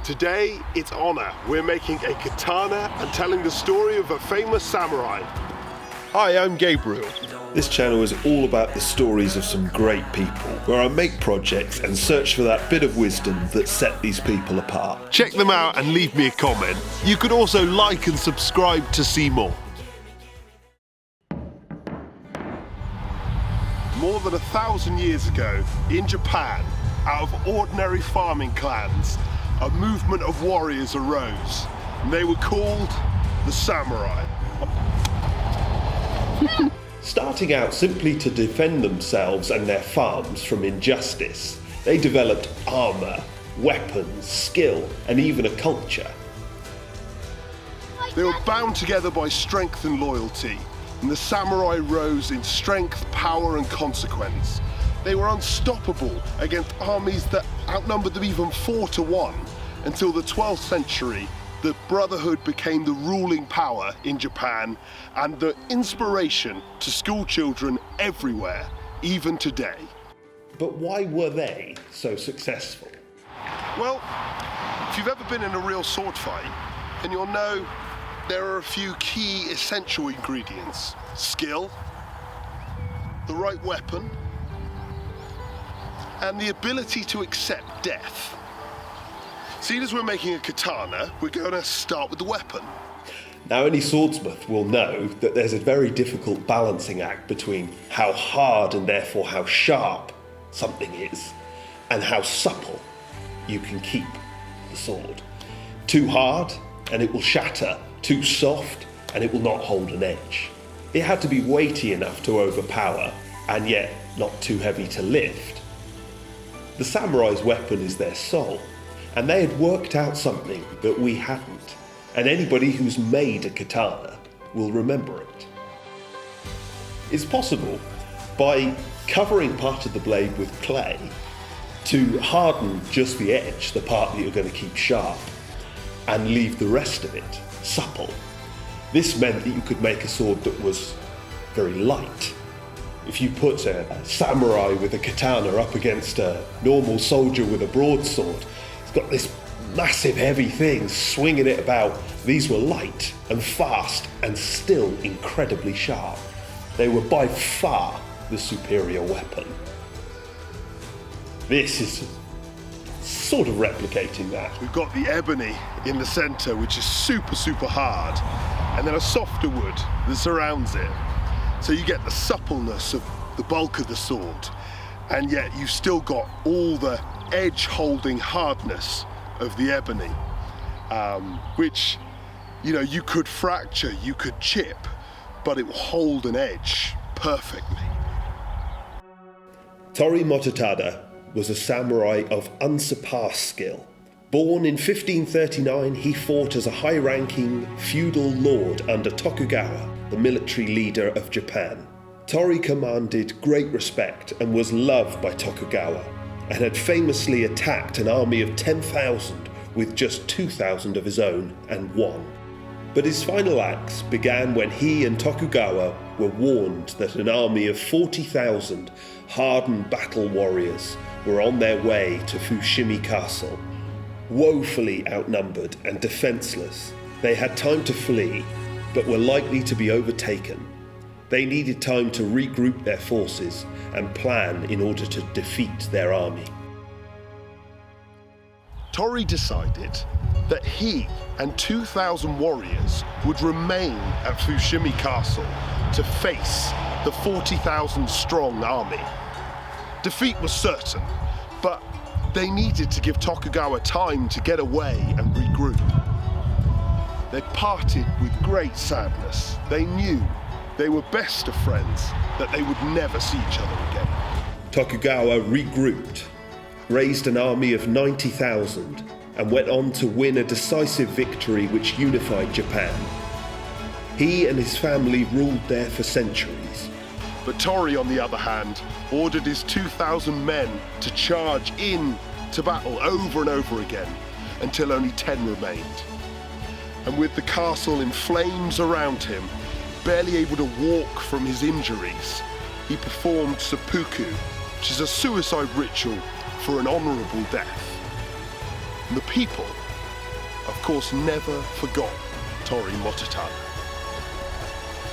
Today, it's honor. We're making a katana and telling the story of a famous samurai. Hi, I'm Gabriel. This channel is all about the stories of some great people, where I make projects and search for that bit of wisdom that set these people apart. Check them out and leave me a comment. You could also like and subscribe to see more. More than 1,000 years ago, in Japan, out of ordinary farming clans, a movement of warriors arose, and they were called the samurai. Starting out simply to defend themselves and their farms from injustice, they developed armor, weapons, skill, and even a culture. They were bound together by strength and loyalty, and the samurai rose in strength, power, and consequence. They were unstoppable against armies that outnumbered them even 4-1, until the 12th century, the Brotherhood became the ruling power in Japan and the inspiration to school children everywhere, even today. But why were they so successful? Well, if you've ever been in a real sword fight, then you'll know there are a few key essential ingredients. Skill, the right weapon, and the ability to accept death. Seeing as we're making a katana, we're going to start with the weapon. Now, any swordsmith will know that there's a very difficult balancing act between how hard and therefore how sharp something is, and how supple you can keep the sword. Too hard, and it will shatter. Too soft, and it will not hold an edge. It had to be weighty enough to overpower, and yet not too heavy to lift. The samurai's weapon is their soul, and they had worked out something that we hadn't, and anybody who's made a katana will remember it. It's possible, by covering part of the blade with clay, to harden just the edge, the part that you're going to keep sharp, and leave the rest of it supple. This meant that you could make a sword that was very light. If you put a samurai with a katana up against a normal soldier with a broadsword, it's got this massive heavy thing swinging it about. These were light and fast and still incredibly sharp. They were by far the superior weapon. This is sort of replicating that. We've got the ebony in the center, which is super hard, and then a softer wood that surrounds it. So you get the suppleness of the bulk of the sword, and yet you've still got all the edge-holding hardness of the ebony, which, you know, you could fracture, you could chip, but it will hold an edge perfectly. Torii Mototada was a samurai of unsurpassed skill. Born in 1539, he fought as a high-ranking feudal lord under Tokugawa, the military leader of Japan. Torii commanded great respect and was loved by Tokugawa, and had famously attacked an army of 10,000 with just 2,000 of his own and won. But his final acts began when he and Tokugawa were warned that an army of 40,000 hardened battle warriors were on their way to Fushimi Castle. Woefully outnumbered and defenseless, they had time to flee, but were likely to be overtaken. They needed time to regroup their forces and plan in order to defeat their army. Torii decided that he and 2,000 warriors would remain at Fushimi Castle to face the 40,000 strong army. Defeat was certain, but they needed to give Tokugawa time to get away and regroup. They parted with great sadness. They knew they were best of friends, that they would never see each other again. Tokugawa regrouped, raised an army of 90,000, and went on to win a decisive victory which unified Japan. He and his family ruled there for centuries. But Torii, on the other hand, ordered his 2,000 men to charge in to battle over and over again, until only 10 remained. And with the castle in flames around him, barely able to walk from his injuries, he performed seppuku, which is a suicide ritual for an honourable death. And the people of course, never forgot Tori Mototala.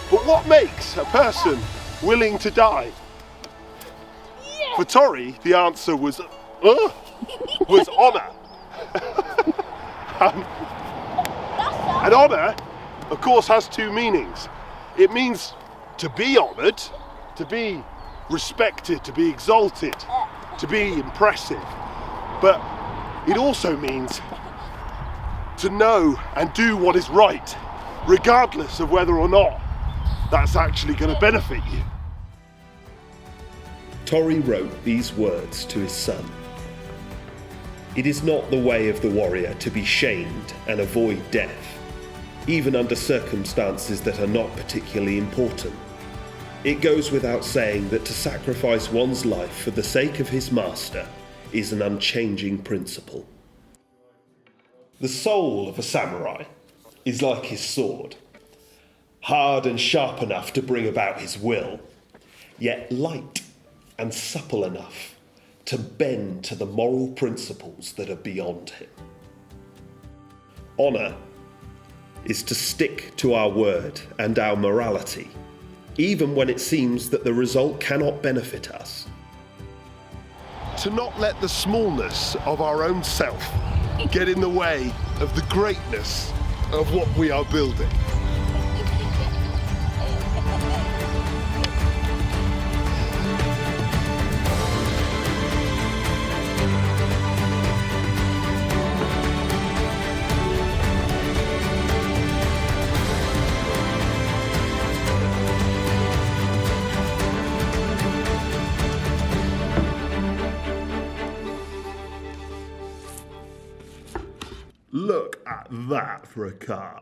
But what makes a person willing to die? For Tori, the answer was honour. And honour, of course, has two meanings. It means to be honoured, to be respected, to be exalted, to be impressive. But it also means to know and do what is right, regardless of whether or not that's actually going to benefit you. Tori wrote these words to his son. It is not the way of the warrior to be shamed and avoid death, even under circumstances that are not particularly important. It goes without saying that to sacrifice one's life for the sake of his master is an unchanging principle. The soul of a samurai is like his sword, hard and sharp enough to bring about his will, yet light and supple enough to bend to the moral principles that are beyond him. Honour is to stick to our word and our morality, even when it seems that the result cannot benefit us. To not let the smallness of our own self get in the way of the greatness of what we are building. Look at that for a car.